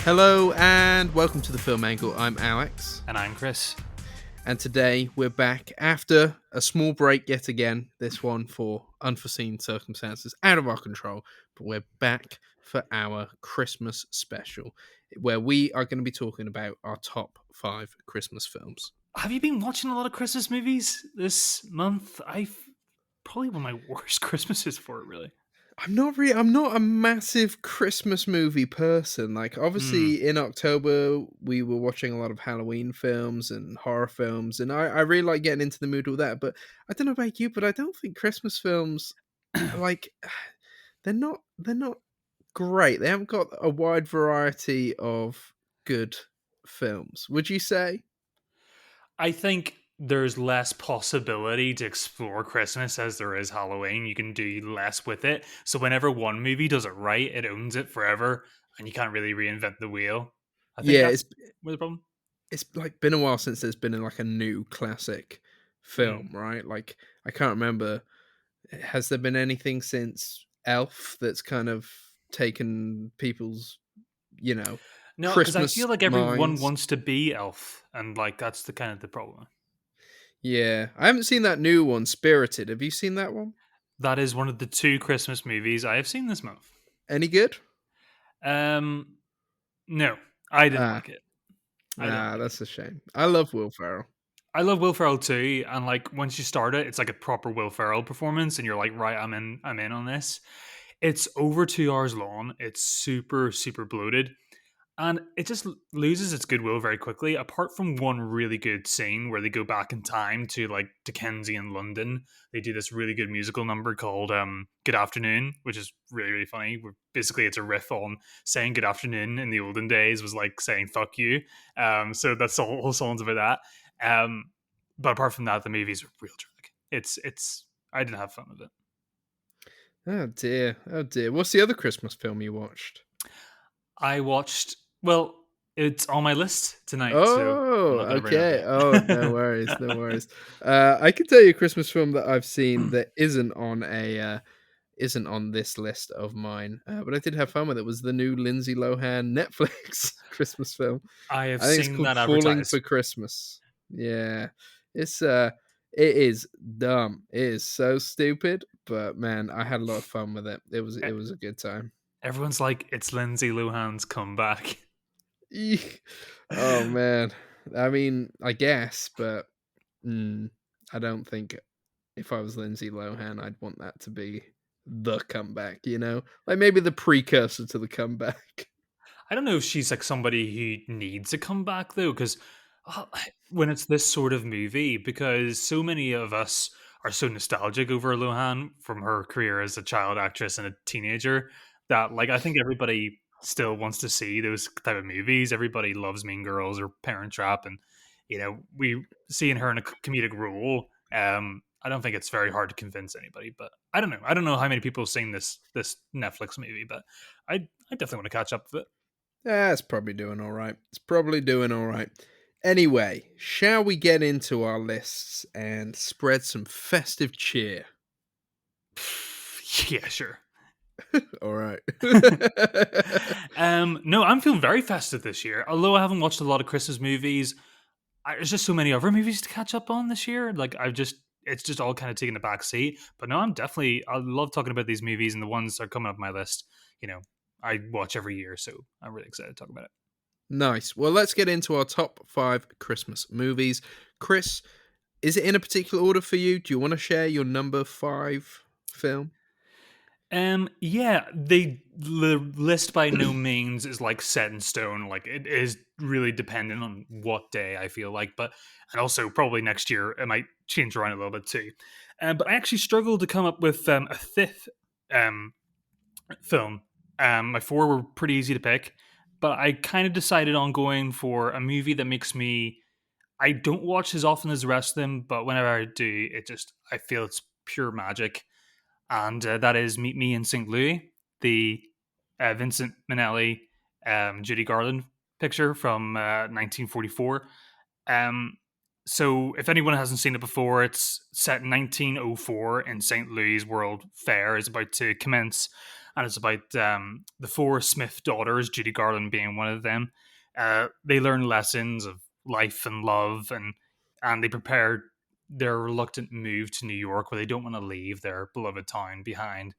Hello and welcome to the Film Angle. I'm Alex, And I'm Kris. and today we're back after a small break yet again. This one for unforeseen circumstances out of our control, but we're back for our Christmas special, where we are going to be talking about our top 5 Christmas films. Have you been watching a lot of Christmas movies this month? I've probably one of my worst Christmases for it, really. I'm not a massive Christmas movie person. Like, Mm. obviously in October we were watching a lot of Halloween films and horror films, and I really like getting into the mood with that. But I don't know about you, but I don't think Christmas films, like, they're not great. They haven't got a wide variety of good films. Would you say? I think there's less possibility to explore Christmas as there is Halloween. You can do less with it. So whenever one movie does it right, it owns it forever, and you can't really reinvent the wheel. I think Yeah, that's where the problem. it's like been a while since there's been like a new classic Mm. film, right? Like, I can't remember. Has there been anything since Elf that's kind of taken people's, you know, No, because I Christmas feel like everyone minds? wants to be Elf, and like that's the kind of the problem. Yeah, I haven't seen that new one, Spirited. Have you seen that one? That is one of the two Christmas movies I have seen this month. Any good? Um, no, I didn't Ah, like it. I didn't like it. that's a shame. I love Will Ferrell. I love Will Ferrell too, and like once you start it, it's like a proper Will Ferrell performance, and you're like, right, I'm in. I'm in on this. It's over 2 hours long. It's super, super bloated. And it just loses its goodwill very quickly, apart from one really good scene where they go back in time to like Dickensian London. They do this really good musical number called Good Afternoon, which is really, really funny. Where basically it's a riff on saying good afternoon in the olden days was like saying fuck you. So that's the whole song's about that. But apart from that, the movie's a real drag. It's I didn't have fun with it. Oh dear, oh dear. What's the other Christmas film you watched? I watched well, it's on my list tonight, so I'm Oh, not gonna bring it up okay. yet. Oh, no worries, no worries. I can tell you a Christmas film that I've seen that isn't on this list of mine, but I did have fun with it. Was the new Lindsay Lohan Netflix Christmas film? I have I think it's seen called that Falling for advertised. Christmas. Yeah, it's it is dumb. It is so stupid, but man, I had a lot of fun with it. E- It was a good time. Everyone's like, it's Lindsay Lohan's comeback. Eek. Oh man, I mean, I guess, but mm, I don't think if I was Lindsay Lohan, I'd want that to be the comeback. You know, like maybe the precursor to the comeback. I don't know if she's like somebody who needs a comeback though, because when it's this sort of movie, because so many of us are so nostalgic over Lohan from her career as a child actress and a teenager that like I think everybody still wants to see those type of movies. Everybody loves Mean Girls or Parent Trap, and we seeing her in a comedic role. I don't think it's very hard to convince anybody, but I don't know. I don't know how many people have seen this Netflix movie, but I definitely want to catch up with it. Yeah, it's probably doing all right. It's probably doing all right. Anyway, shall we get into our lists and spread some festive cheer? Yeah, sure. All right. No, I'm feeling very festive this year. Although I haven't watched a lot of Christmas movies, there's just so many other movies to catch up on this year. Like it's just all kind of taking the back seat. But no, I love talking about these movies and the ones that are coming up my list. You know, I watch every year, so I'm really excited to talk about it. Nice. Well, let's get into our top 5 Christmas movies. Chris, is it in a particular order for you? Do you want to share your number 5 film? Yeah, the list by no means is like set in stone. Like it is really dependent on what day I feel like, but and also probably next year it might change around a little bit too. But I actually struggled to come up with a fifth um film. My four were pretty easy to pick, but I kind of decided on going for a movie that makes me. I don't watch as often as the rest of them, but whenever I do, I feel it's pure magic, and that is Meet Me in St. Louis, the Vincent Minnelli, Judy Garland picture from 1944. Um, so, if anyone hasn't seen it before, it's set in 1904 in St. Louis World Fair is about to commence, and it's about the four Smith daughters, Judy Garland being one of them. They learn lessons of life and love, and they prepare their reluctant move to New York, where they don't want to leave their beloved town behind.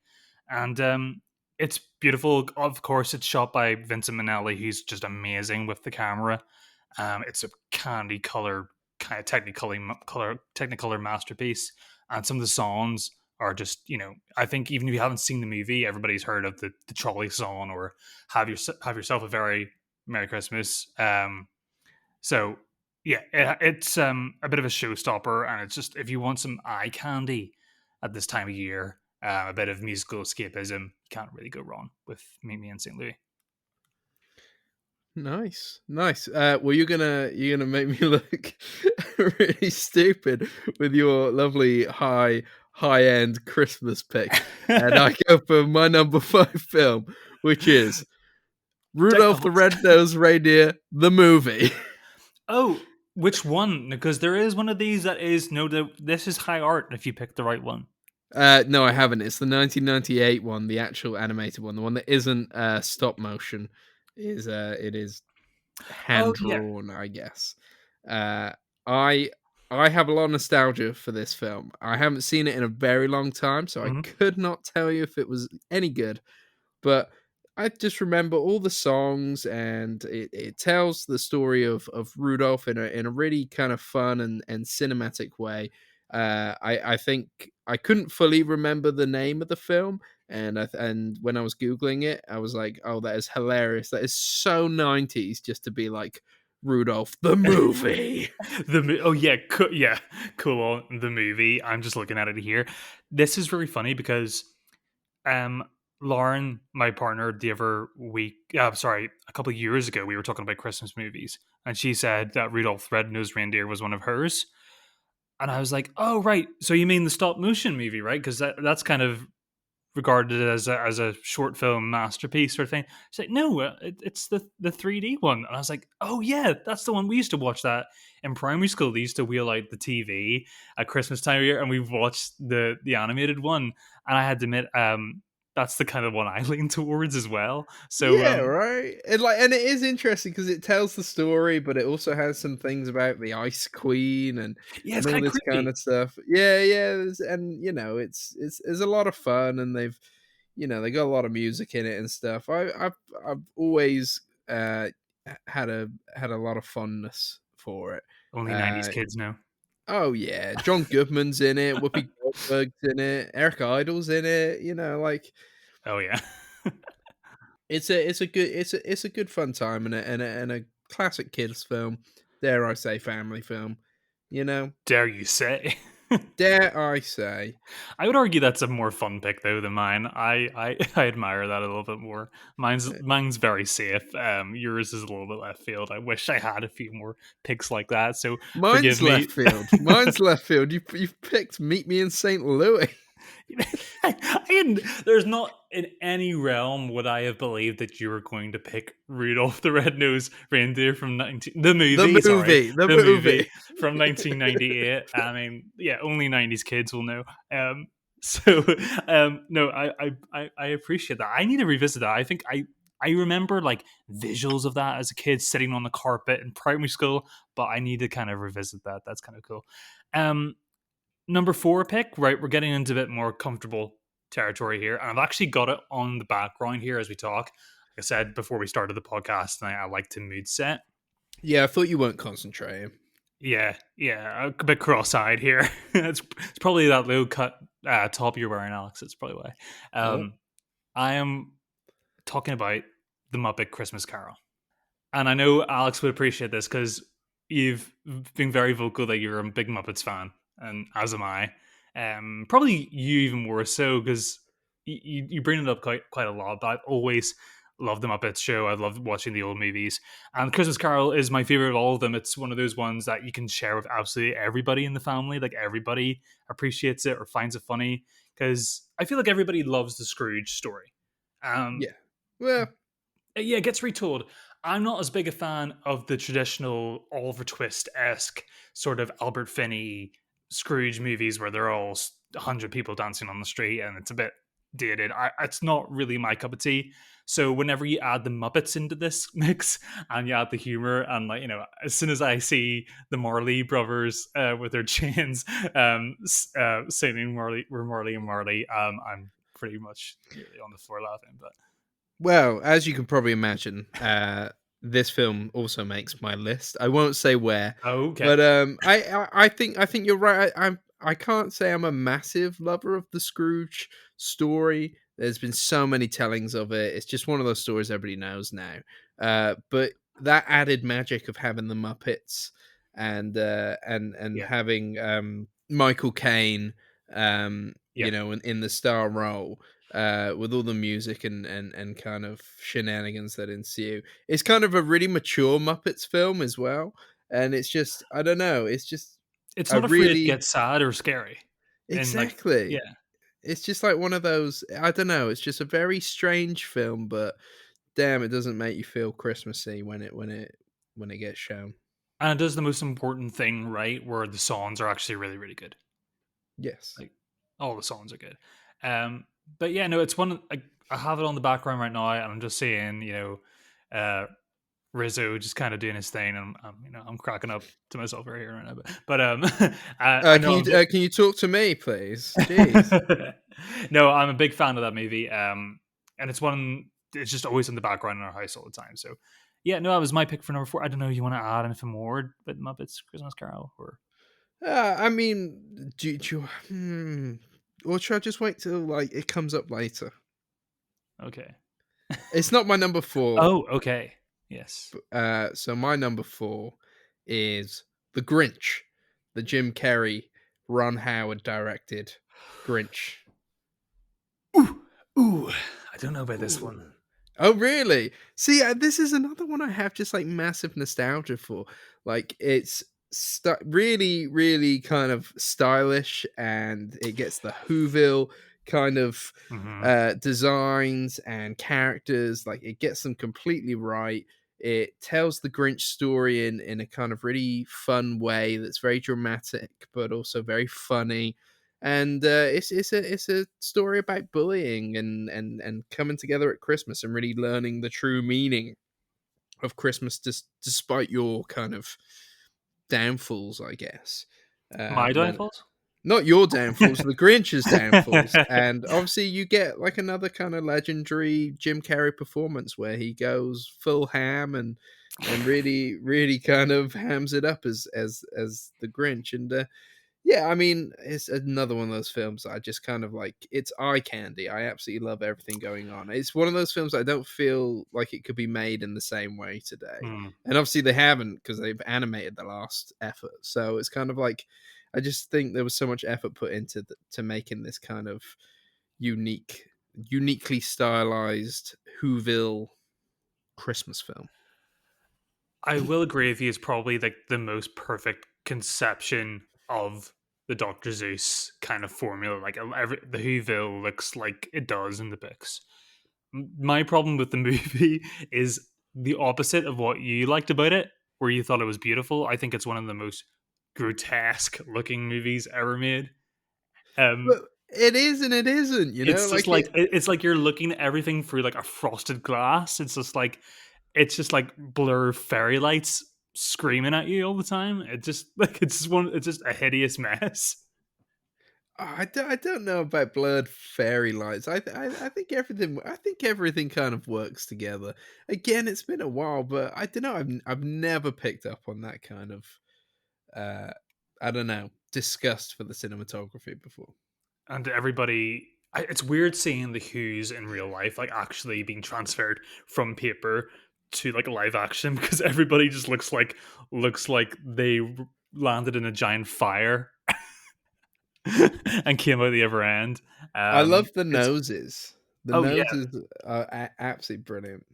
And it's beautiful. Of course, it's shot by Vincent Minnelli. He's just amazing with the camera. It's a candy color, kind of technicolor masterpiece, and some of the songs are just, I think even if you haven't seen the movie, everybody's heard of the trolley song or have yourself a very Merry Christmas. So yeah, it's a bit of a showstopper, and it's just if you want some eye candy at this time of year, a bit of musical escapism, you can't really go wrong with Meet Me in St. Louis. Nice, nice. Well, you're gonna make me look really stupid with your lovely high end Christmas pick, and I go for my number five film, which is Deck the Rudolph the Halls. Red-Nosed Reindeer, the movie. Oh, which one? Because there is one of these that is this is high art if you pick the right one. No, I haven't. It's the 1998 one, the actual animated one, the one that isn't stop motion. It is Oh hand yeah. drawn, I guess. Uh, I I have a lot of nostalgia for this film. I haven't seen it in a very long time, so I Mhm. could not tell you if it was any good. But I just remember all the songs, and it tells the story of Rudolph in a really kind of fun and cinematic way. I think I couldn't fully remember the name of the film, and when I was googling it, I was like, "Oh, that is hilarious! That is so 90s just to be like Rudolph the movie." Oh yeah, yeah, cool. The movie. I'm just looking at it here. This is very funny because um Lauren, my partner, the other week, sorry, a couple of years ago, we were talking about Christmas movies, and she said that Rudolph the Red-Nosed Reindeer was one of hers, and I was like, "Oh right, so you mean the stop motion movie, right? Because that's kind of regarded as a short film masterpiece sort of thing." She's like, "No, it's the 3D one." And I was like, "Oh yeah, that's the one we used to watch that in primary school. They used to wheel out the TV at Christmas time of year, and we watched the animated one." And I had to admit, that's the kind of one I lean towards as well. So Yeah, right. And it is interesting because it tells the story, but it also has some things about the Ice Queen yeah, and it's all kind of this kind creepy. of stuff. Yeah, yeah, and it's a lot of fun, and they got a lot of music in it and stuff. I've always had a lot of fondness for it. Only '90s Uh, kids know. oh yeah, John Goodman's in it, Whoopi Goldberg's in it, Eric Idle's in it. Like Oh yeah, it's a good fun time, and a classic kids film. Dare I say, family film? You know, dare you say? dare I say? I would argue that's a more fun pick though than mine. I admire that a little bit more. Mine's very safe. Yours is a little bit left field. I wish I had a few more picks like that. So Mine's forgive left me. field. Mine's left field. You've picked Meet Me in St. Louis. There's not in any realm would I have believed that you were going to pick Rudolph the Red-Nosed Reindeer from the The movie. Sorry, movie. The the movie movie. from 1998. I mean, yeah, only '90s kids will know. So, no, I appreciate that. I need to revisit that. I think I remember like visuals of that as a kid sitting on the carpet in primary school, but I need to kind of revisit that. That's kind of cool. Um, Number four pick, right? We're getting into a bit more comfortable territory here. And I've actually got it on the background here as we talk. Like I said before we started the podcast, I like to mood set. Yeah, I thought you weren't concentrating. Yeah, yeah, a bit cross-eyed here. It's probably that low cut top you're wearing, Alex. That's probably why. Oh, I am talking about the Muppet Christmas Carol. And I know Alex would appreciate this because you've been very vocal that you're a big Muppets fan, and as am I. Probably you even more so because you bring it up quite a lot. But I've always loved the Muppets show. I loved watching the old movies, and Christmas Carol is my favorite of all of them. It's one of those ones that you can share with absolutely everybody in the family. Like everybody appreciates it or finds it funny because I feel like everybody loves the Scrooge story. Um, yeah. Well, yeah, it gets retold. I'm not as big a fan of the traditional Oliver Twist esque sort of Albert Finney Scrooge movies where they're all 100 people dancing on the street and it's a bit dated. It's not really my cup of tea. So whenever you add the Muppets into this mix and you add the humor and like as soon as I see the Marley brothers with their chains singing Marley, we're Marley and Marley, I'm pretty much nearly on the floor laughing. But Well, as you can probably imagine, this film also makes my list. I won't say where, okay, but I think you're right. I can't say I'm a massive lover of the Scrooge story. There's been so many tellings of it. It's just one of those stories everybody knows now. But that added magic of having the Muppets and yeah, having Michael Caine, yeah. in the star role, with all the music and kind of shenanigans that ensue. It's kind of a really mature Muppets film as well, and it's just I don't know. It's just It's a not afraid to really get sad or scary, and like exactly. yeah. It's just like one of those. I don't know. It's just a very strange film, but damn, it doesn't make you feel Christmassy when it gets shown. And it does the most important thing right, where the songs are actually really, really good. Yes. Like all the songs are good. But yeah, no, it's one like I have it on the background right now, and I'm just seeing, uh, Rizzo just kind of doing his thing, and I'm cracking up to myself right here right now. But I know Can you talk to me, please? Jeez. no, I'm a big fan of that movie. And it's one. It's just always in the background in our house all the time. So yeah, no, that was my pick for number 4. I don't know. You want to add anything more with Muppets Christmas Carol or I mean, or should I just wait till like it comes up later? okay? It's not my number 4. Oh, okay. Yes. So my number 4 is The Grinch, the Jim Carrey, Ron Howard directed Grinch. Ooh, ooh. I don't know about this one. Ooh. Oh, really? See, this is another one I have just like massive nostalgia for. Like, it's really, really kind of stylish, and it gets the Whoville kind of Hmm. designs and characters. Like, it gets them completely right. It tells the Grinch story in a kind of really fun way that's very dramatic, but also very funny, and it's a story about bullying and coming together at Christmas and really learning the true meaning of Christmas, despite your kind of downfalls, I guess. My When downfalls. not your downfalls, the Grinch's downfalls, and obviously you get like another kind of legendary Jim Carrey performance where he goes full ham and really really kind of hams it up as the Grinch, and yeah, I mean, it's another one of those films I just kind of like. It's eye candy. I absolutely love everything going on. It's one of those films I don't feel like it could be made in the same way today. Hmm. And obviously they haven't because they've animated the last effort. So it's kind of like I just think there was so much effort put into to making this kind of uniquely stylized Whoville Christmas film. I will agree with you. It's probably like the most perfect conception of the Doctor Zeus kind of formula. Like the Whoville looks like it does in the books. My problem with the movie is the opposite of what you liked about it, where you thought it was beautiful. I think it's one of the most grotesque looking movies ever made. Um, But it is and it isn't, it's just like like it. it's like you're looking at everything through like a frosted glass. It's just like blur fairy lights screaming at you all the time. It just like it's just a hideous mess. I don't know about blurred fairy lights. I think everything kind of works together. Again, it's been a while, but I don't know. I've never picked up on that kind of uh, I don't know, disgust for the cinematography before. And everybody it's weird seeing the Who's in real life like actually being transferred from paper to like live action because everybody just looks like they landed in a giant fire and came out the other end. I love the It's noses. The oh yeah, noses are absolutely brilliant.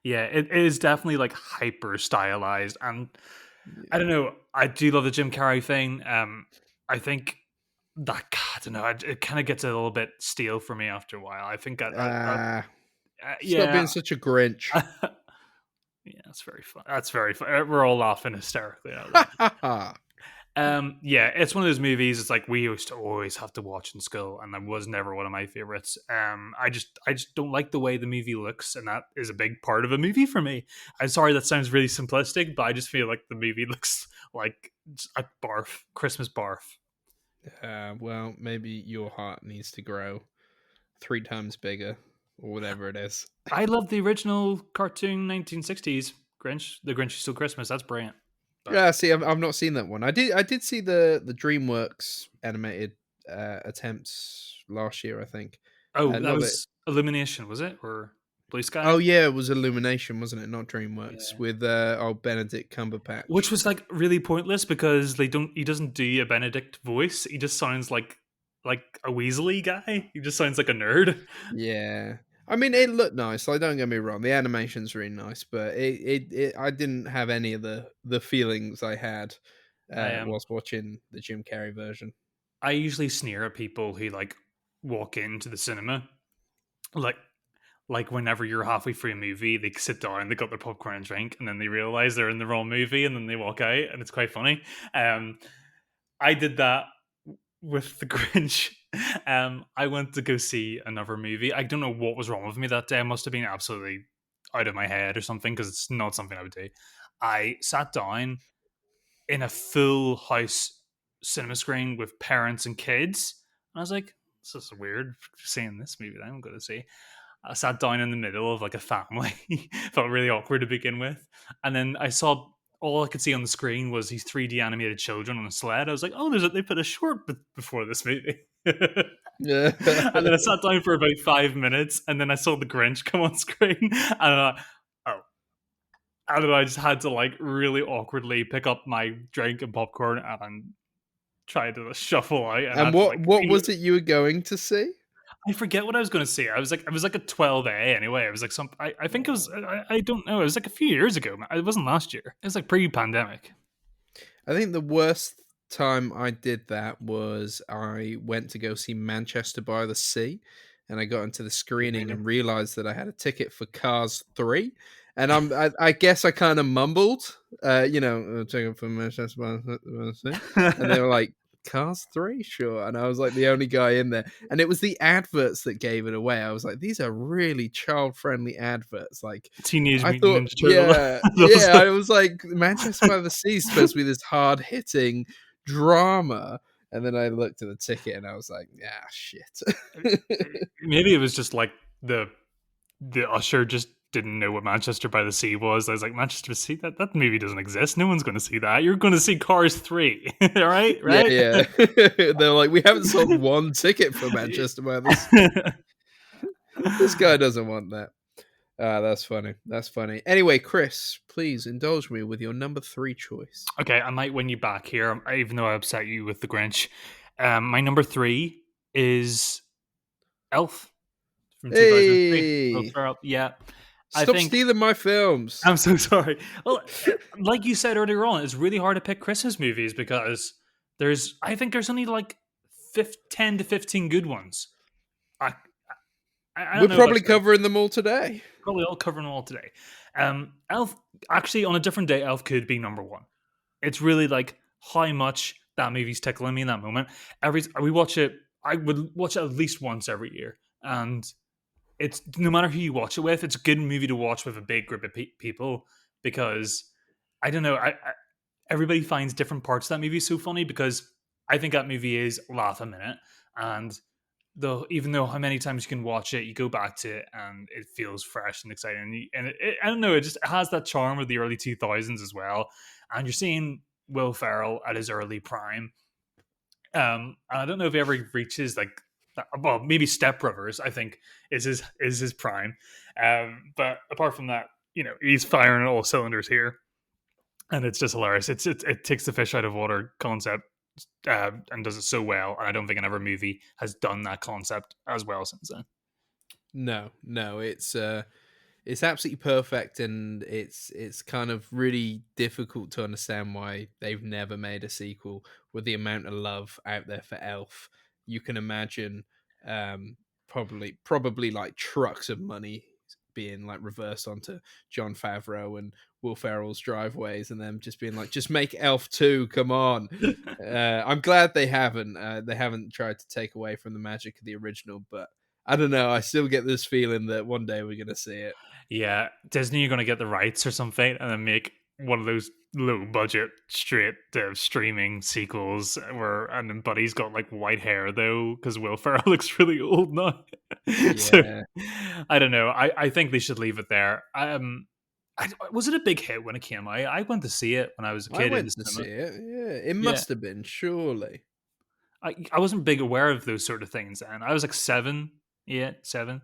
yeah, it is definitely like hyper stylized, and I Yeah. don't know. I do love the Jim Carrey thing. I think that I don't know. It kind of gets a little bit stale for me after a while. I think Ah, stop yeah, being such a Grinch. yeah, that's very fun. That's very fun. We're all laughing hysterically at that. Yeah, it's one of those movies. It's like we used to always have to watch in school, and that was never one of my favorites. I just don't like the way the movie looks, and that is a big part of a movie for me. I'm sorry that sounds really simplistic, but I just feel like the movie looks like a barf, Christmas barf. Well, maybe your heart needs to grow 3 times bigger, or whatever it is. I love the original cartoon 1960s Grinch. The Grinch Who Stole Christmas. That's brilliant. But Yeah, see, I've not seen that one. I did see the DreamWorks animated attempts last year, I think. oh, that Not that. was Illumination, was it, or Blue Oh Sky? yeah, it was Illumination, wasn't it? Not DreamWorks Yeah. with old Benedict Which Cumberbatch. was like really pointless because they don't. He doesn't do a Benedict voice. He just sounds like a Weasley guy. He just sounds like a nerd. Yeah. I mean, it looked nice. Like, don't get me wrong, the animation's really nice, but I didn't have any of the feelings I had I whilst watching the Jim Carrey version. I usually sneer at people who like walk into the cinema like whenever you're halfway through a movie, they sit down, they got their popcorn and drink, and then they realize they're in the wrong movie, and then they walk out, and it's quite funny. Um, I did that with the Grinch. I went to go see another movie. I don't know what was wrong with me that day. I must have been absolutely out of my head or something because it's not something I would do. I sat down in a full house cinema screen with parents and kids, and I was like, "This is weird seeing this movie that I'm going to see." I sat down in the middle of like a family. Felt really awkward to begin with. And then I saw all I could see on the screen was these 3D animated children on a sled. I was like, oh, they put a short before this movie. And Yeah. then I sat down for about 5 minutes and then I saw the Grinch come on screen. And oh. And then I just had to like really awkwardly pick up my drink and popcorn and try to shuffle out and And had to what was it you were going to see? I forget what I was going to say. I was like a 12A anyway. It was like I think it was, I don't know. It was like a few years ago. It wasn't last year. It was like pre-pandemic. I think the worst time I did that was I went to go see Manchester by the Sea, and I got into the screening Really? and realized that I had a ticket for Cars 3. And I guess I kind of mumbled, ticket for Manchester by the Sea. And they were like, Cars 3? Sure. And I was like the only guy in there. And it was the adverts that gave it away. I was like, these are really child friendly adverts. Like, Teenage I Mutant thought, Ninja Turtle. yeah, yeah. I was like, Manchester by the Sea is supposed to be this hard hitting drama, and then I looked at the ticket and I was like, ah, shit. Maybe it was just like the usher just didn't know what Manchester by the Sea was. I was like, Manchester by the Sea? That movie doesn't exist. No one's going to see that. You're going to see Cars 3. All right? Yeah, Right? yeah. They're like, we haven't sold one ticket for Manchester by the Sea. This guy doesn't want that. Ah, that's funny. That's funny. Anyway, Chris, please indulge me with your number 3 choice. Okay, I might win you back here, even though I upset you with the Grinch. My number 3 is Elf from 2003. Will Hey, Ferrell. Yeah, I stop think stealing my films. I'm so sorry. Well, like you said earlier on, it's really hard to pick Christmas movies because I think there's only like 10 to 15 good ones. I, I We're don't know about probably you. covering them all today. Probably all covering them all today. Elf, actually, on a different day, Elf could be number one. It's really like how much that movie's tickling me in that moment. We watch it. I would watch it at least once every year, and it's no matter who you watch it with, it's a good movie to watch with a big group of people because I don't know. Everybody finds different parts of that movie so funny because I think that movie is laugh a minute, and though even though how many times you can watch it, you go back to it and it feels fresh and exciting. I don't know, it just has that charm of the early 2000s as well. And you're seeing Will Ferrell at his early prime. I don't know if he ever reaches like, well, maybe Step Brothers, I think is his prime. But apart from that, he's firing on all cylinders here, and it's just hilarious. It takes the fish out of water concept and does it so well. And I don't think another movie has done that concept as well since then. No, no, it's absolutely perfect, and it's kind of really difficult to understand why they've never made a sequel with the amount of love out there for Elf. You can imagine, probably like trucks of money being like reversed onto John Favreau and Will Ferrell's driveways, and them just being like, just make Elf 2, come on. I'm glad they haven't. They haven't tried to take away from the magic of the original, but I don't know. I still get this feeling that one day we're gonna see it. Yeah, Disney are going to get the rights or something and then make one of those low budget straight to streaming sequels where and then Buddy's got like white hair though because Will Ferrell looks really old now. So Yeah, I don't know. I think they should leave it there. Was it a big hit when it came out? I went to see it when I was a I kid in the went to see cinema. it. Yeah, it Yeah, must have been surely. I wasn't big aware of those sort of things, and I was like 7, yeah, 7.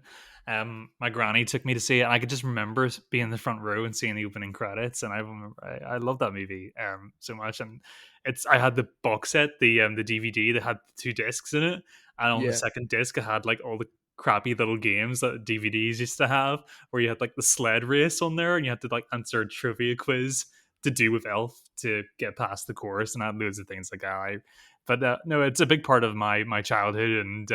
My granny took me to see it, and I could just remember being in the front row and seeing the opening credits, and I remember I love that movie so much. And I had the box set, the DVD that had 2 discs in it, and on the Yeah, second disc it had like all the crappy little games that DVDs used to have, where you had like the sled race on there, and you had to like answer a trivia quiz to do with Elf to get past the course, and I had loads of things like that. But no, it's a big part of my childhood, and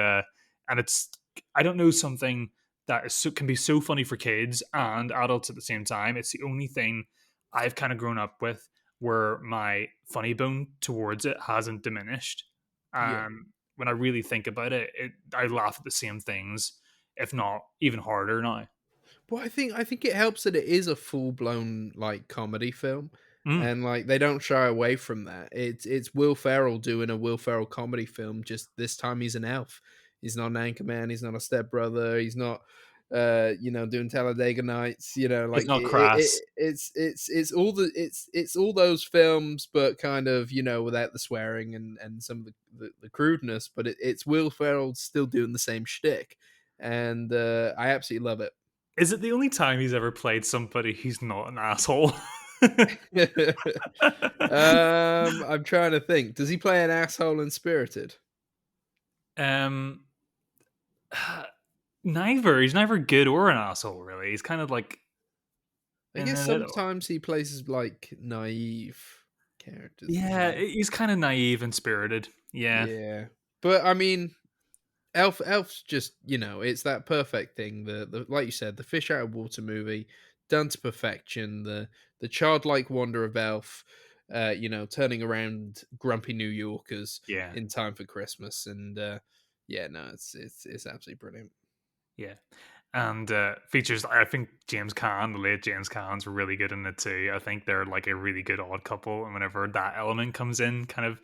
it's I don't know something that can be so funny for kids and adults at the same time. It's the only thing I've kind of grown up with where my funny bone towards it hasn't diminished. yeah. When I really think about it, I laugh at the same things, if not even harder now. Well, I think it helps that it is a full blown like comedy film, Mm, and like they don't shy away from that. It's Will Ferrell doing a Will Ferrell comedy film. Just this time he's an elf. He's not an anchorman. He's not a stepbrother. He's not, doing Talladega Nights. it's Like not crass. it's all it's all those films, but kind of without the swearing and some of the crudeness. But it's Will Ferrell still doing the same shtick, and I absolutely love it. Is it the only time he's ever played somebody who's not an asshole? I'm trying to think. Does he play an asshole in Spirited? um, neither. He's never good or an asshole. Really, he's kind of like I in guess the middle. sometimes he plays like naive characters as Yeah, well. he's kind of naive and spirited. Yeah, Yeah, but I mean, Elf's just it's that perfect thing. The like you said, the fish out of water movie done to perfection. The childlike wonder of Elf, turning around grumpy New Yorkers yeah, in time for Christmas, and yeah, no, it's absolutely brilliant. yeah. And features. I think James Caan, the late James Caan's really good in it too. I think they're like a really good odd couple. And whenever that element comes in, kind of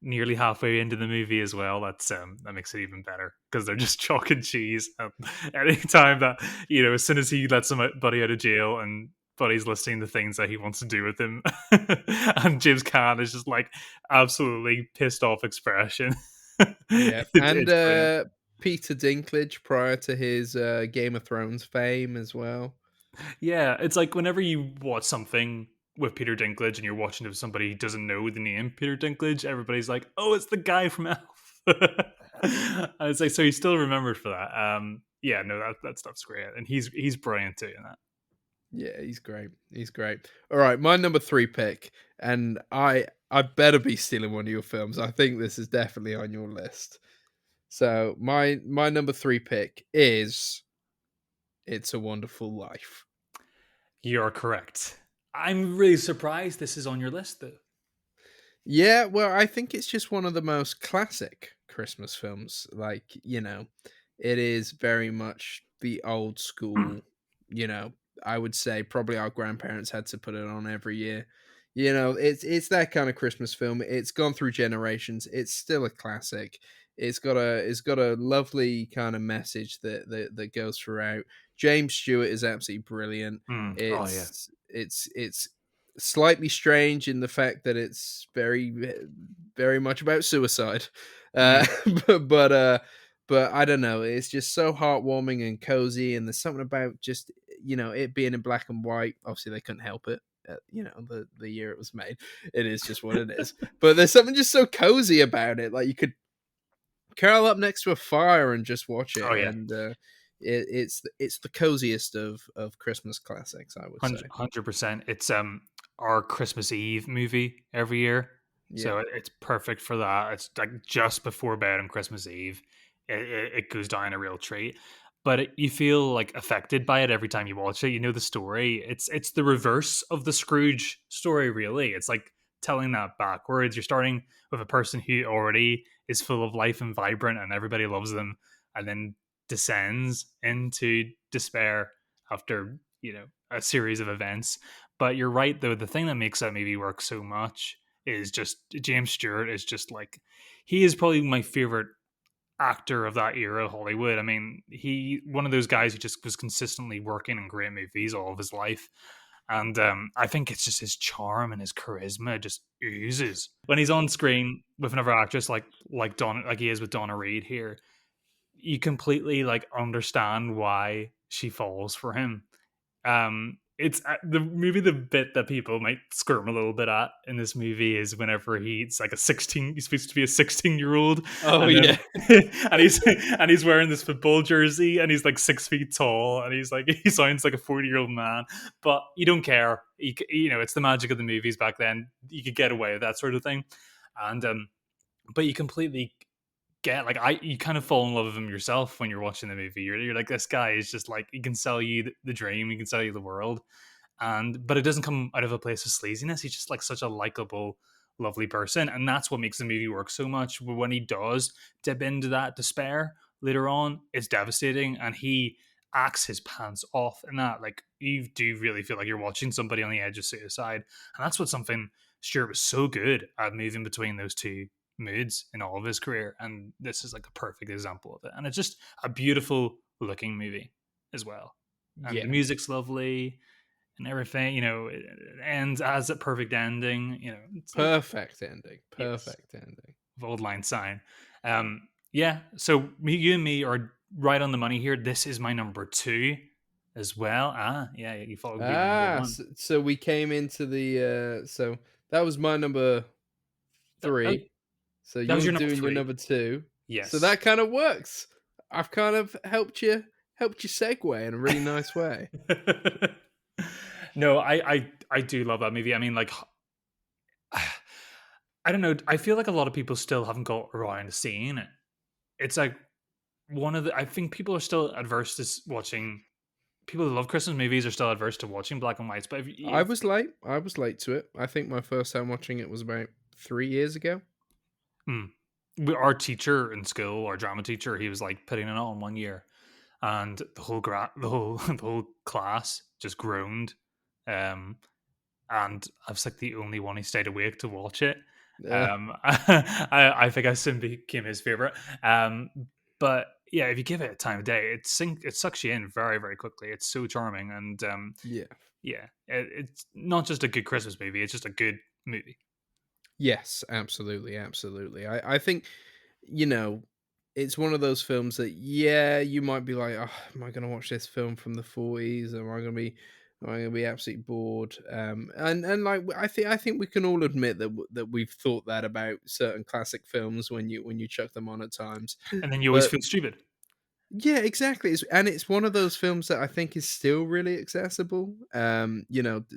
nearly halfway into the movie as well, that makes it even better because they're just chalk and cheese. Anytime that as soon as he lets Buddy out of jail and Buddy's listing the things that he wants to do with him, and James Caan is just like absolutely pissed off expression. Yeah, and It's brilliant. Peter Dinklage prior to his Game of Thrones fame as well. Yeah, it's like whenever you watch something with Peter Dinklage and you're watching it with somebody who doesn't know the name Peter Dinklage, everybody's like, "Oh, it's the guy from Elf." I was like, so he's still remembered for that. Yeah, no, that stuff's great, and he's brilliant too in that. Yeah, he's great. He's great. All right, my number 3 pick, and I better be stealing one of your films. I think this is definitely on your list. So my number 3 pick is It's a Wonderful Life. You're correct. I'm really surprised this is on your list, though. Yeah, well, I think it's just one of the most classic Christmas films. Like, it is very much the old school, you know, I would say probably our grandparents had to put it on every year. It's that kind of Christmas film. It's gone through generations. It's still a classic. It's got a lovely kind of message that goes throughout. James Stewart is absolutely brilliant. Oh yeah. It's slightly strange in the fact that it's very very much about suicide, uh, Mm. but but uh, but I don't know. It's just so heartwarming and cozy, and there's something about just it being in black and white. Obviously, they couldn't help it. The year it was made, it is just what it is. But there's something just so cozy about it. Like you could curl up next to a fire and just watch it, Oh yeah. and it's the coziest of Christmas classics, I would say. 100%. It's our Christmas Eve movie every year, Yeah. so it's perfect for that. It's like just before bed on Christmas Eve. It goes down a real treat. you feel like affected by it every time you watch it. You know the story. It's the reverse of the Scrooge story, really. It's like telling that backwards. You're starting with a person who already is full of life and vibrant, and everybody loves them, and then descends into despair after a series of events. But you're right, though. The thing that makes that movie work so much is just James Stewart is just like he is probably my favorite actor of that era of Hollywood. I mean, he one of those guys who just was consistently working in great movies all of his life. And I think it's just his charm and his charisma just oozes when he's on screen with another actress like he is with Donna Reed here. You completely like understand why she falls for him. It's the movie. The bit that people might squirm a little bit at in this movie is whenever he's like a 16. He's supposed to be a 16-year-old, Oh, and yeah. then and he's wearing this football jersey, and he's like 6 feet tall, and he's like he sounds like a 40-year-old man, but you don't care. It's the magic of the movies back then. You could get away with that sort of thing, and but you completely get like you kind of fall in love with him yourself when you're watching the movie. You're like, this guy is just like he can sell you the dream, he can sell you the world, and but it doesn't come out of a place of sleaziness. He's just like such a likable, lovely person, and that's what makes the movie work so much. But when he does dip into that despair later on, it's devastating, and he acts his pants off in that. Like you do really feel like you're watching somebody on the edge of suicide, and that's what something Stuart was so good at moving between those two moods in all of his career, and this is like a perfect example of it. And it's just a beautiful looking movie as well, and the Yeah. music's lovely and everything. It ends as a perfect ending. It's Perfect ending. yes, Perfect ending. old line sign. Yeah, so you and me are right on the money here. This is my number two as well. Yeah, you followed your number one. So we came into so that was my number Oh, 3. So that was you're your number doing your three. number 2. So Yes. that kind of works. I've kind of helped you segue in a really nice way. No, I do love that movie. I mean, like, I don't know. I feel like a lot of people still haven't got around to seeing it. It's like one of the. I think people are still adverse to watching. People who love Christmas movies are still adverse to watching black and whites. But I if was late. I was late to it. I think my first time watching it was about 3 years ago. hmm, our teacher in school, our drama teacher, he was like putting it on 1 year, and the whole class just groaned. Um, and I was like the only one who stayed awake to watch it. Uh, I think I soon became his favorite. But yeah, if you give it a time of day, it sucks you in very very quickly. It's so charming, and yeah. yeah, it's not just a good Christmas movie; it's just a good movie. Yes, absolutely, absolutely. I think, you know, it's one of those films that, yeah, you might be like, oh, am I going to watch this film from the 40s? Am I going to be absolutely bored? And like, I think we can all admit that we've thought that about certain classic films when you chuck them on at times. And then you always But feel stupid. yeah, exactly. It's one of those films that I think is still really accessible.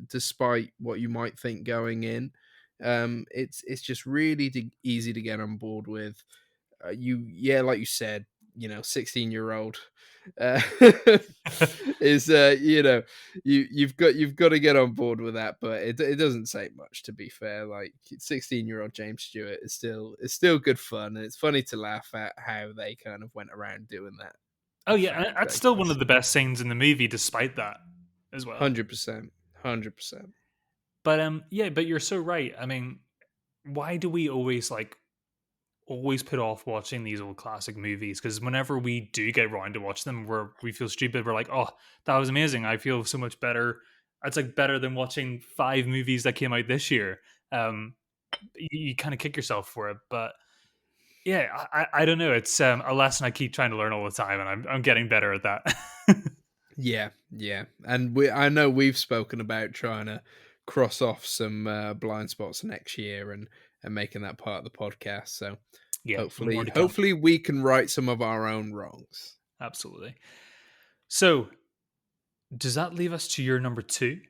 Despite what you might think going in, it's just really easy to get on board with. Yeah, like you said, 16-year-old uh, is you've got to get on board with that, but it doesn't say much, to be fair. Like 16-year-old James Stewart is still good fun, and it's funny to laugh at how they kind of went around doing that Oh yeah, fact, and that's I still one guess. of the best scenes in the movie, despite that as well. 100%. 100%. But yeah, but you're so right. I mean, why do we always put off watching these old classic movies? Because whenever we do get around to watch them, we feel stupid. We're like, oh, that was amazing. I feel so much better. It's like better than watching 5 movies that came out this year. Um, you kind of kick yourself for it, but yeah, I don't know. It's a lesson I keep trying to learn all the time, and I'm getting better at that. Yeah, yeah. And I know we've spoken about trying to cross off some blind spots next year and making that part of the podcast. So Yeah, more hopefully to come. hopefully we can right some of our own wrongs. Absolutely. So, does that leave us to your number two?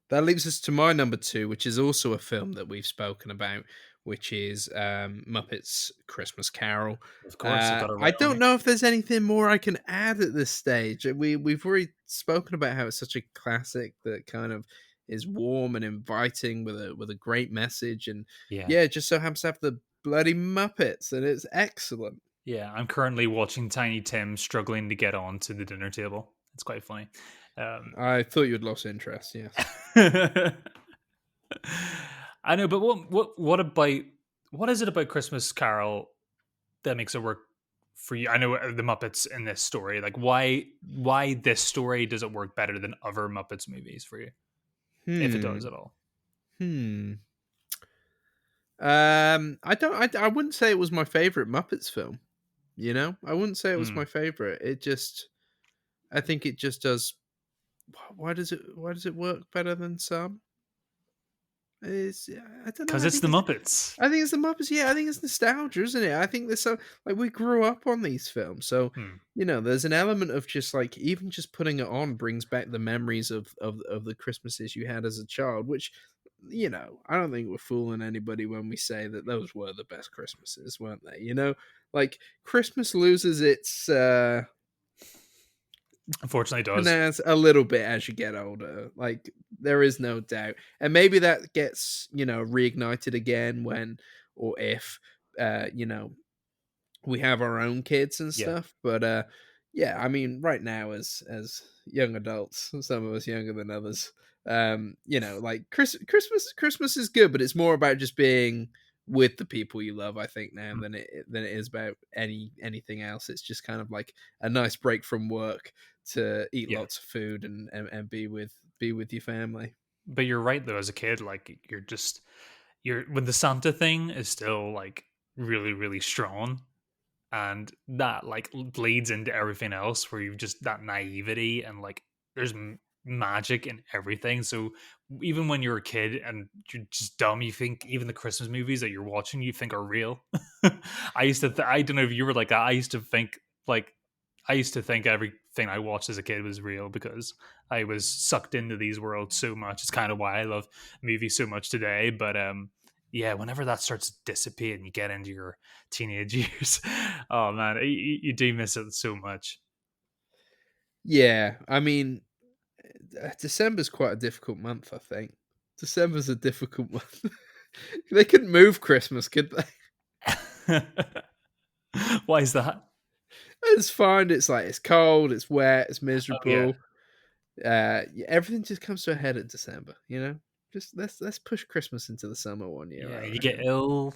That leaves us to my number 2, which is also a film that we've spoken about, which is Muppets Christmas Carol. Of course, I got it I right on don't here. know if there's anything more I can add at this stage. We've already spoken about how it's such a classic that kind of is warm and inviting with a great message, and Yeah. yeah, it just so happens to have the bloody Muppets, and it's excellent. Yeah, I'm currently watching Tiny Tim struggling to get on to the dinner table. It's quite funny. Um, I thought you'd lost interest. Yes. I know, but what about what is it about Christmas Carol that makes it work for you? I know the Muppets in this story. Like, why this story does it work better than other Muppets movies for you, if it does Hmm. at all? Hmm. I don't. I wouldn't say it was my favorite Muppets film. You know, I wouldn't say it was Hmm. my favorite. It just. I think it just does. Why does it? Why does it work better than some? It's. I don't know. Because it's the Muppets. I think it's the Muppets. Yeah, I think it's nostalgia, isn't it? I think there's so like we grew up on these films, so Hmm. there's an element of just like even just putting it on brings back the memories of the Christmases you had as a child, which I don't think we're fooling anybody when we say that those were the best Christmases, weren't they? Like Christmas loses its Unfortunately, it does. finesse a little bit as you get older. Like there is no doubt, and maybe that gets reignited again when or if you know we have our own kids and Yeah. stuff. But yeah, I mean, right now as young adults, some of us younger than others, like Christmas is good, but it's more about just being with the people you love, I think, now Mm. than it is about anything else. It's just kind of like a nice break from work to eat Yeah. lots of food and be with your family. But you're right though. As a kid, like you're when the Santa thing is still like really really strong, and that like bleeds into everything else where you've just that naivety and like there's magic in everything. So even when you're a kid and you're just dumb, you think even the Christmas movies that you're watching you think are real. I used to I don't know if you were like that. Like I used to think everything I watched as a kid was real because I was sucked into these worlds so much. It's kind of why I love movies so much today. But yeah, whenever that starts to dissipate and you get into your teenage years, oh man, you do miss it so much. Yeah, I mean, December's quite a difficult month, I think. December's a difficult month. They couldn't move Christmas, could they? Why is that? It's fine. It's like it's cold, it's wet, it's Oh yeah, miserable. Yeah, everything just comes to a head at December. Just let's push Christmas into the summer one year, yeah. I You get reckon. ill.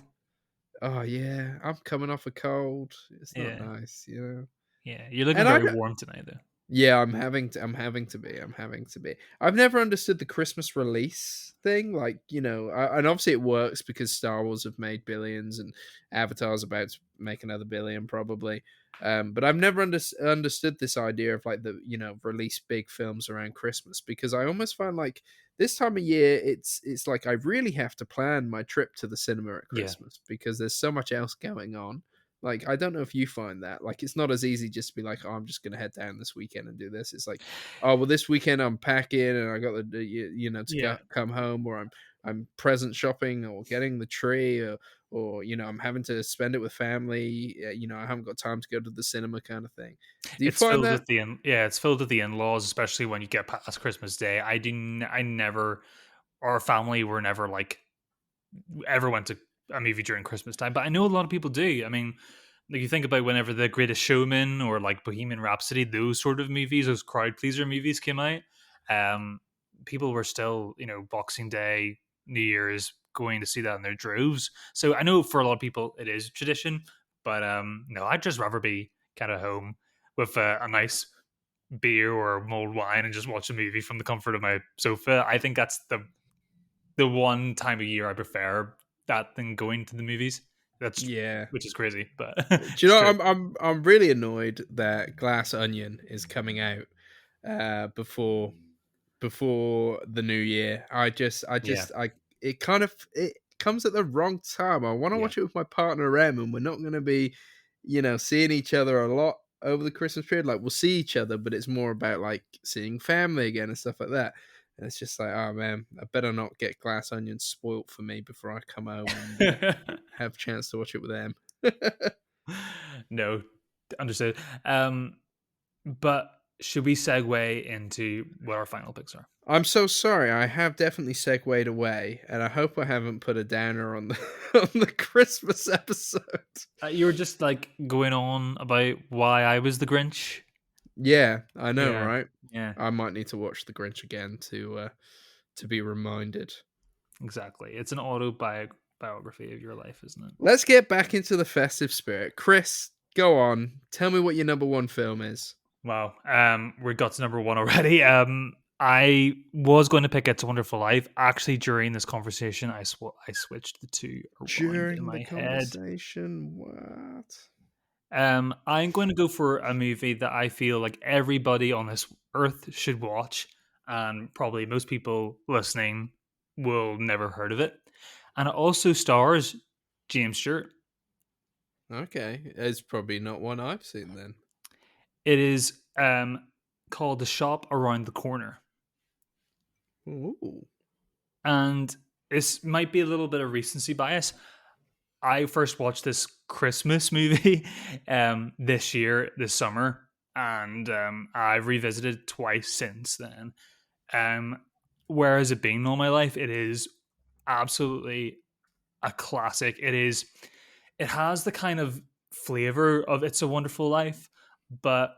Oh yeah, I'm coming off a cold. It's not Yeah, nice. yeah. You're looking And I very don't, warm tonight, though. Yeah, I'm having to be. I've never understood the Christmas release thing. Like, and obviously it works because Star Wars have made billions and Avatar's about to make another billion probably. But I've never understood this idea of like release big films around Christmas because I almost find like this time of year it's like I really have to plan my trip to the cinema at Yeah, Christmas because there's so much else going on. Like, I don't know if you find that. Like, it's not as easy just to be like, "Oh, I'm just gonna head down this weekend and do this." It's like, "Oh, well, this weekend I'm packing and I got to yeah. come home, or I'm present shopping or getting the tree, or I'm having to spend it with family. I haven't got time to go to the cinema, kind of thing." Do you It's find filled that? with yeah, it's filled with the in-laws, especially when you get past Christmas Day. I never, our family were never like ever went to a movie during Christmas time, but I know a lot of people do. I mean, like you think about whenever The Greatest Showman or like Bohemian Rhapsody, those sort of movies, those crowd pleaser movies came out. Um, People were still, Boxing Day, New Year's, going to see that in their droves. So I know for a lot of people it is tradition, but no, I'd just rather be kind of home with a nice beer or mulled wine and just watch a movie from the comfort of my sofa. I think that's the one time of year I prefer that than going to the movies. That's Yeah. which is crazy, but Do you it's know? true. I'm really annoyed that Glass Onion is coming out before the new year. Yeah, It comes at the wrong time. I want to yeah. watch it with my partner Em, and we're not going to be, seeing each other a lot over the Christmas period. Like we'll see each other, but it's more about like seeing family again and stuff like that. And it's just like, oh man, I better not get Glass Onion spoilt for me before I come home and have a chance to watch it with them. No, understood. But should we segue into what our final picks are? I'm so sorry. I have definitely segued away, and I hope I haven't put a downer on the on the Christmas episode. You were just like going on about why I was the Grinch. Yeah, I know, Yeah, right? yeah, I might need to watch The Grinch again to be reminded. exactly. It's an autobiography of your life, isn't it? Let's get back into the festive spirit. Chris, go on. Tell me what your number one film is. Wow. We got to number one already. I was going to pick It's a Wonderful Life. Actually, during this conversation, I switched the two around in During the my head. conversation, what? I'm going to go for a movie that I feel like everybody on this earth should watch, and probably most people listening will never heard of it. And it also stars James Stewart. Okay, it's probably not one I've seen then. It is called The Shop Around the Corner. Ooh. And this might be a little bit of recency bias. I first watched this Christmas movie this year, this summer, and I've revisited it twice since then. Um, where has it been all my life? It is absolutely a classic. It has the kind of flavor of It's a Wonderful Life, but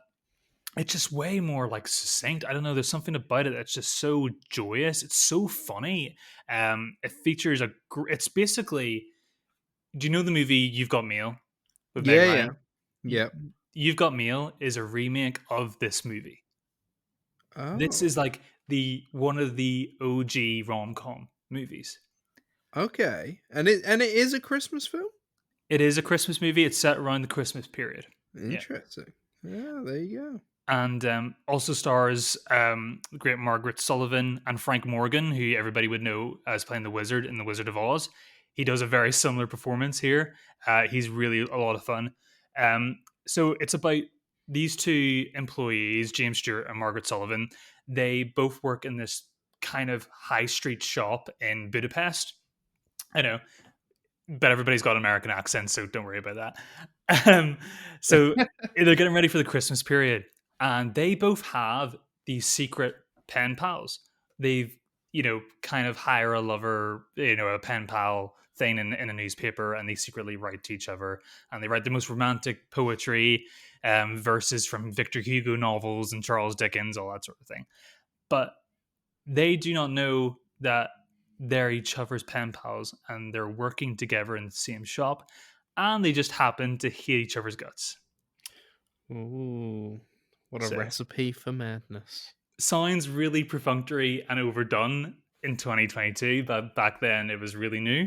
it's just way more like succinct. I don't know. There's something about it that's just so joyous. It's so funny. It features it's basically. Do you know the movie You've Got Mail with Meg Yeah, yeah. Ryan? Y- Yep. You've Got Mail is a remake of this movie. This Oh, is like the one of the OG rom com movies. okay. And it is a Christmas film? It is a Christmas movie. It's set around the Christmas period. Yeah. Interesting. Yeah, there you go. And also stars the great Margaret Sullivan and Frank Morgan, who everybody would know as playing the Wizard in The Wizard of Oz. He does a very similar performance here. He's really a lot of fun. So it's about these two employees, James Stewart and Margaret Sullivan. They both work in this kind of high street shop in Budapest. I know, but everybody's got American accents, so don't worry about that. So they're getting ready for the Christmas period, and they both have these secret pen pals. They've, kind of hire a lover, a pen pal thing in a newspaper, and they secretly write to each other, and they write the most romantic poetry, verses from Victor Hugo novels and Charles Dickens, all that sort of thing. But they do not know that they're each other's pen pals and they're working together in the same shop, and they just happen to hate each other's guts. Ooh, what a So recipe for madness. sounds really perfunctory and overdone in 2022, but back then it was really new.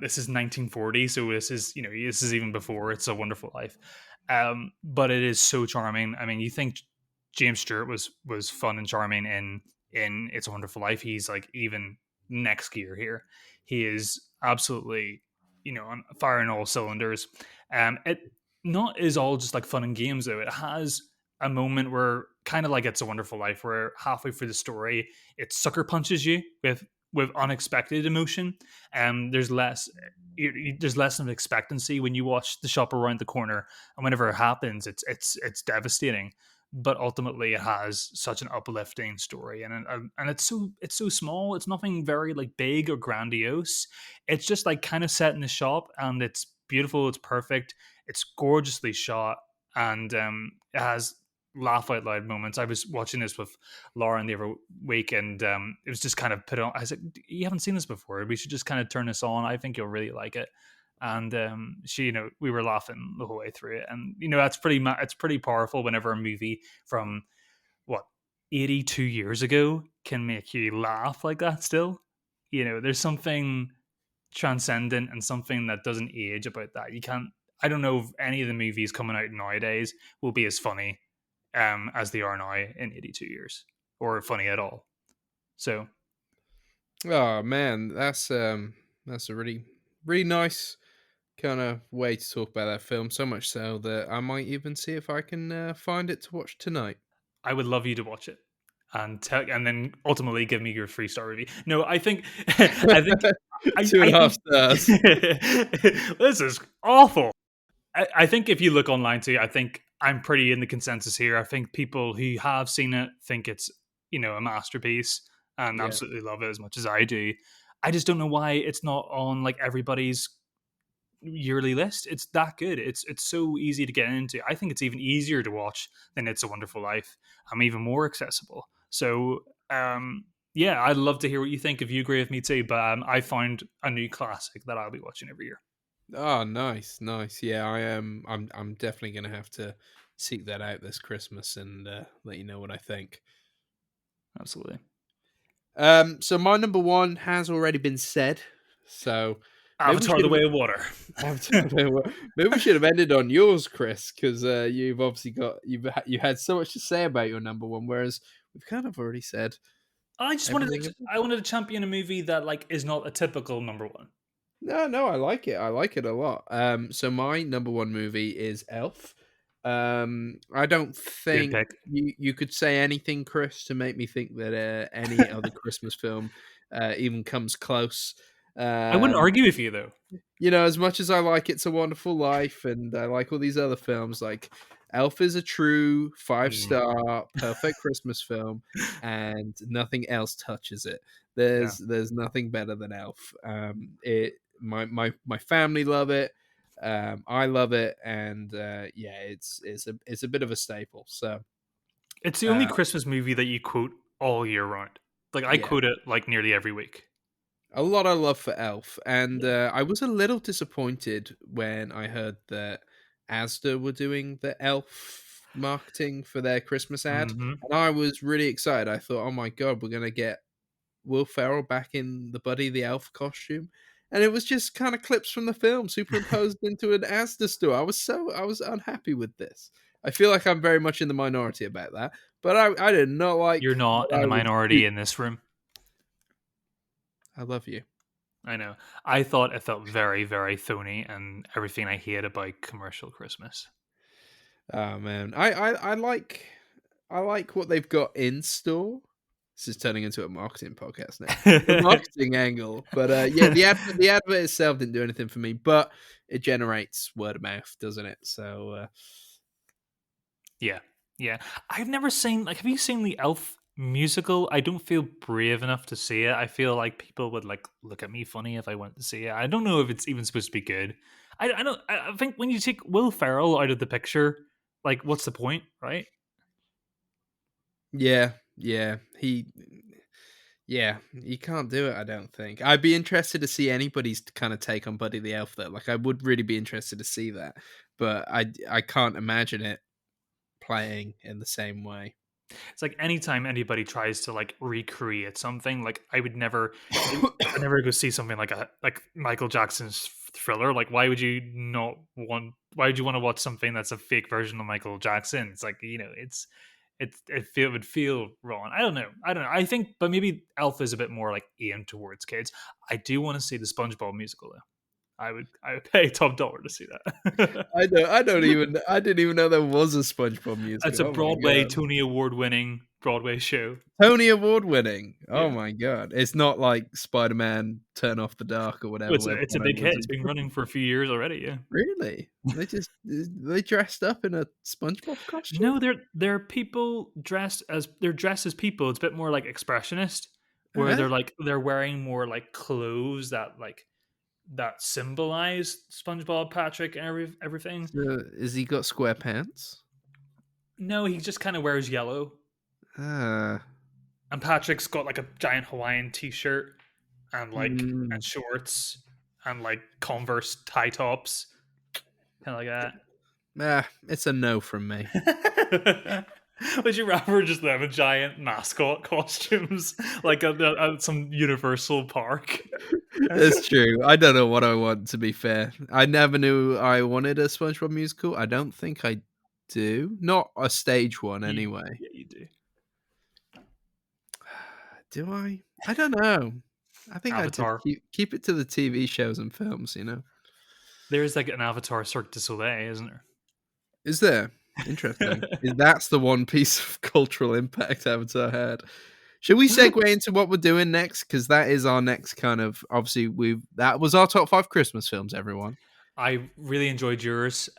This is 1940, so this is even before It's a Wonderful Life. But it is so charming. I mean, you think James Stewart was fun and charming in It's a Wonderful Life. He's like even next gear here. He is absolutely on firing all cylinders. It not is all just like fun and games though. It has a moment where kind of like It's a Wonderful Life, where halfway through the story, it sucker punches you with unexpected emotion. There's less there's less of expectancy when you watch The Shop Around the Corner, and whenever it happens, it's devastating. But ultimately, it has such an uplifting story, and it's so small. It's nothing very like big or grandiose. It's just like kind of set in the shop, and it's beautiful. It's perfect. It's gorgeously shot, and it has laugh out loud moments. I was watching this with Lauren the other week, and it was just kind of put on. I said, "You haven't seen this before. We should just kind of turn this on. I think you'll really like it." And she, we were laughing the whole way through it, and that's it's pretty powerful whenever a movie from what 82 years ago can make you laugh like that. Still, there's something transcendent and something that doesn't age about that. You can't. I don't know if any of the movies coming out nowadays will be as funny as they are now in 82 years, or funny at all. So Oh man, that's a really really nice kind of way to talk about that film. So much so that I might even see if I can find it to watch tonight. I would love you to watch it. and then ultimately give me your 3-star review. No, I think I think Two and I a half think stars. this is awful. I think if you look online too, I think I'm pretty in the consensus here. I think people who have seen it think it's, a masterpiece and Yeah. absolutely love it as much as I do. I just don't know why it's not on like everybody's yearly list. It's that good. It's so easy to get into. I think it's even easier to watch than It's a Wonderful Life. I'm even more accessible. So yeah, I'd love to hear what you think if you agree with me too. But I found a new classic that I'll be watching every year. Oh, nice, nice. Yeah, I am. I'm definitely gonna have to seek that out this Christmas and let you know what I think. Absolutely. So my number one has already been said. So maybe we Avatar: should The have. Way of Water. Maybe we should have ended on yours, Chris, because you've obviously got you had so much to say about your number one, whereas we've kind of already said I just wanted everything. to. I wanted to champion a movie that like is not a typical number one. No, no, I like it. I like it a lot. So my number one movie is Elf. I don't Good think pick. you could say anything, Chris, to make me think that any other Christmas film even comes close. I wouldn't Um, argue with you though. as much as I like It's a Wonderful Life and I like all these other films, like Elf is a true five Mm, star perfect Christmas film, and nothing else touches it. yeah, There's nothing better than Elf. It my family love it. I love it, and yeah, it's a bit of a staple. So it's the only uh, Christmas movie that you quote all year round. Like I yeah, quote it like nearly every week. a lot of love for Elf, and Yeah. I was a little disappointed when I heard that Asda were doing the Elf marketing for their Christmas ad, Hmm. and I was really excited. I thought, "Oh my god, we're gonna get Will Ferrell back in the Buddy the Elf costume," and it was just kind of clips from the film superimposed into an Asda store. I was unhappy with this. I feel like I'm very much in the minority about that, but I did not You're like not what in I the was. minority in this room. I love you. I know. I thought it felt very, very phony and everything I hate about commercial Christmas. Oh man, I like what they've got in store. This is turning into a marketing podcast now. The marketing angle, but yeah, the advert itself didn't do anything for me, but it generates word of mouth, doesn't it? So Yeah, yeah. I've never seen like. Have you seen the Elf musical? I don't feel brave enough to see it. I feel like people would like look at me funny if I went to see it. I don't know if it's even supposed to be good. I don't. I think when you take Will Ferrell out of the picture, like, what's the point, right? yeah, yeah, yeah, you can't do it. I don't think. I'd be interested to see anybody's kind of take on Buddy the Elf though. Like, I would really be interested to see that, but I can't imagine it playing in the same way. It's like anytime anybody tries to like recreate something, like I never go see something like a like Michael Jackson's Thriller. Like, why would you not want? Why would you want to watch something that's a fake version of Michael Jackson? It's like it would feel wrong. I don't know. I don't know. I think, but maybe Elf is a bit more like aimed towards kids. I do want to see the SpongeBob musical though. I would pay top dollar to see that. I didn't even know there was a SpongeBob It's musical. a Oh my Broadway god. Tony Award winning Broadway show. Tony Award winning. Oh Yeah. my god. It's not like Spider-Man Turn Off the Dark or Well, whatever it's where a Bono big hit. was It's in. been running for a few years already, yeah. Really? They dressed up in a SpongeBob costume? No, they're dressed as people. It's a bit more like expressionist, where Uh-huh. they're wearing more like clothes that symbolize SpongeBob, Patrick, and everything. So, has he got square pants? No, he just kind of wears yellow, Ah. and Patrick's got like a giant Hawaiian t-shirt and Mm. shorts and like Converse tie tops, kind of like Ah, it's a no from me. that. Would you rather just them in giant mascot costumes like at some Universal park? It's true. I don't know what I want, to be fair. I never knew I wanted a SpongeBob musical. I don't think I do. Not a stage one, anyway. Yeah, you do. Do I? I don't know. I think I'd just Avatar. keep it to the TV shows and films, you know? There's like an Avatar Cirque du Soleil, isn't there? Is there? Interesting. That's the one piece of cultural impact Avatar had. Should we segue into what we're doing next? Because that is our next kind of obviously that was our top 5 Christmas films, everyone. I really enjoyed yours.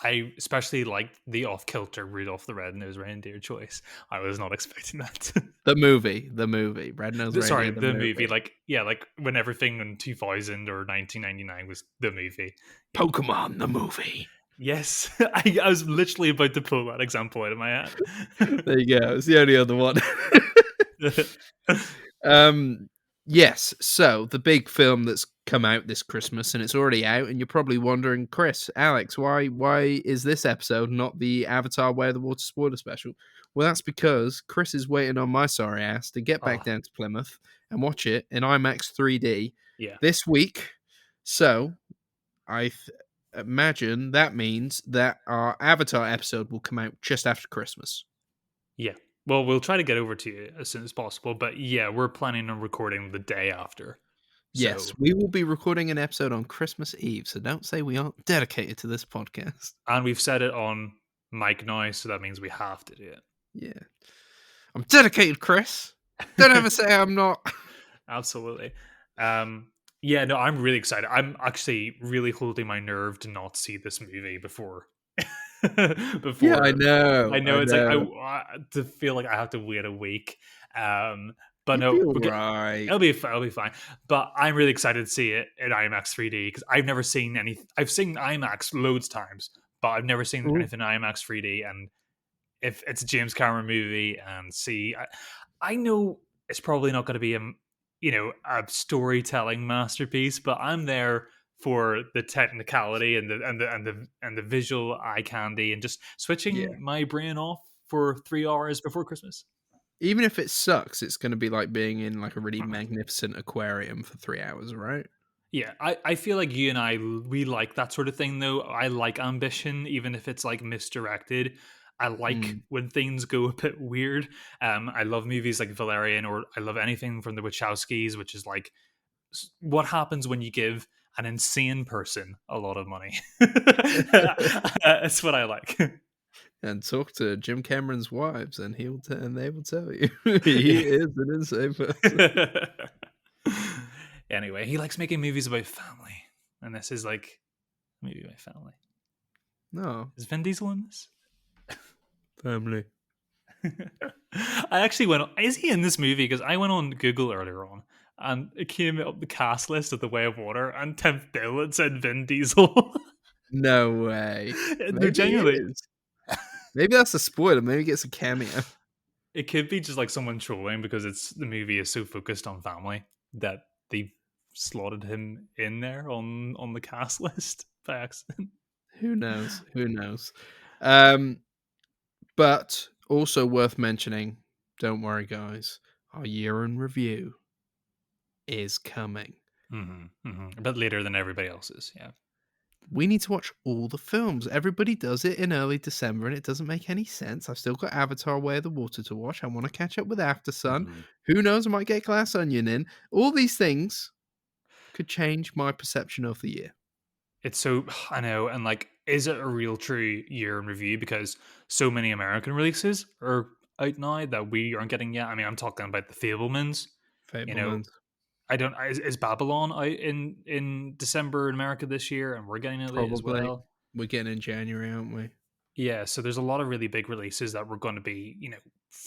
I especially liked the off-kilter Rudolph the Red-Nosed Reindeer choice. I was not expecting that. The movie, Red-Nosed Sorry, Reindeer, the the movie. movie. Like, yeah, like when everything in 2000 or 1999 was the movie. Yeah. Pokemon, the movie. Yes, I was literally about to pull that example out of my hat. There you go. It's the only other one. Um, yes. So the big film that's come out this Christmas, and it's already out, and you're probably wondering, Chris, Alex, why is this episode not the Avatar: Way of the Water spoiler special? Well, that's because Chris is waiting on my sorry ass to get back Oh, down to Plymouth and watch it in IMAX 3D yeah, this week. So imagine that means that our Avatar episode will come out just after Christmas. yeah. Well, we'll try to get over to you as soon as possible. But yeah, we're planning on recording the day after. Yes, So, we will be recording an episode on Christmas Eve, so don't say we aren't dedicated to this podcast. and we've set it on mic now, so that means we have to do Yeah. I'm dedicated, Chris. Don't ever it. say I'm not. Absolutely. Um, yeah, no, I'm really excited. I'm actually really holding my nerve to not see this movie before. Yeah, I Before know. I I know it's like know. to feel like I have to wait a week. But You'd be no, all right. it'll be fine. But I'm really excited to see it in IMAX 3D because I've never seen any. I've seen IMAX loads of times, but I've never seen Ooh, anything IMAX 3D. And if it's a James Cameron movie, and I know it's probably not going to be a storytelling masterpiece, but I'm there for the technicality and the visual eye candy and just yeah. switching my brain off for 3 hours before Christmas. Even if it sucks, it's going to be like being in like a really Mhm. magnificent aquarium for 3 hours, right? Yeah, I feel like you and we like that sort of thing though. I like ambition, even if it's like misdirected. I like Mm. when things go a bit weird. I love movies like Valerian, or I love anything from the Wachowskis, which is like what happens when you give an insane person a lot of money. That's what I like. And talk to Jim Cameron's wives, and and they will tell you he is an insane person. Anyway, he likes making movies about family, and this is like a movie about family. No, Is Vin Diesel in this? family. I actually went. Is he in this movie? Because I went on Google earlier on, and it came up the cast list of The Way of Water, and 10th bill it said Vin Diesel. No way. No, Maybe he genuinely, is. Maybe that's a spoiler. Maybe he gets a cameo. it could be just like someone trolling because the movie is so focused on family that they slotted him in there on the cast list by accident. Who knows? Who knows? Um, but also worth mentioning, don't worry, guys. Our year in review is coming. A bit later than everybody else's. Yeah. We need to watch all the films. Everybody does it in early December, and it doesn't make any sense. I've still got Avatar: Way of the Water to watch. I want to catch up with After Sun. Mhm. Who knows? I might get Glass Onion in. All these things could change my perception of the year. It's so I know, and like, is it a real true year in review? Because so many American releases are out now that we aren't getting yet. I mean, I'm talking about the Fablemans. You know, Fablemans, I don't. Is Babylon out in December in America this year, and we're getting it late as probably. well? We're getting in January, aren't we? Yeah, so there's a lot of really big releases that we're going to be,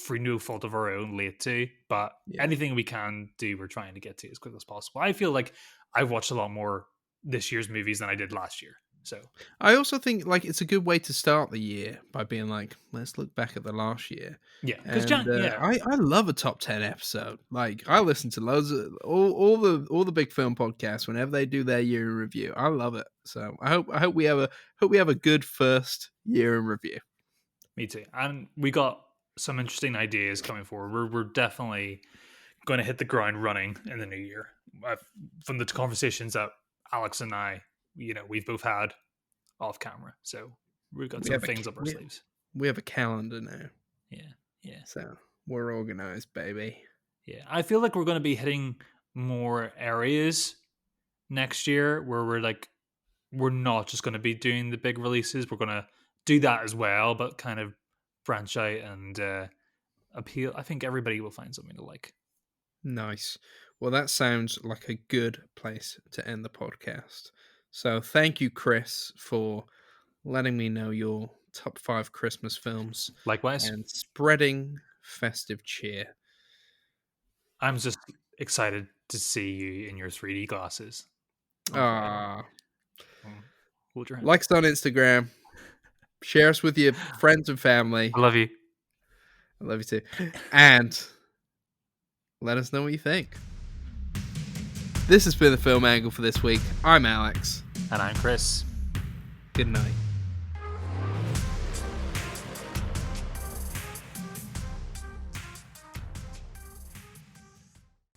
through no fault of our own, late to. But Yeah. anything we can do, we're trying to get to as quick as possible. I feel like I've watched a lot more this year's movies than I did last year. So I also think like it's a good way to start the year by being like, let's look back at the last year. yeah, because And yeah, I love a top 10 episode. Like I listen to loads of all the big film podcasts whenever they do their year in review. I love it. So I hope we have a good first year in review. me too. And we got some interesting ideas coming forward. We're definitely going to hit the ground running in the new year. From the conversations that Alex and I, we've both had off camera. So we've got We some have things up our sleeves. we have a calendar now. Yeah, yeah, So we're organized, baby. yeah. I feel like we're going to be hitting more areas next year where we're not just going to be doing the big releases. We're going to do that as well, but kind of branch out and appeal. I think everybody will find something to like. Nice. Well, that sounds like a good place to end the podcast. So thank you, Chris, for letting me know your top 5 Christmas films Likewise, and spreading festive cheer. I'm just excited to see you in your 3D glasses on Friday. Ah, Hold your hand. like us on Instagram, share us with your friends and family. I love you. I love you too. And let us know what you think. This has been the Film Angle for this week. I'm Alex. And I'm Chris. Good night.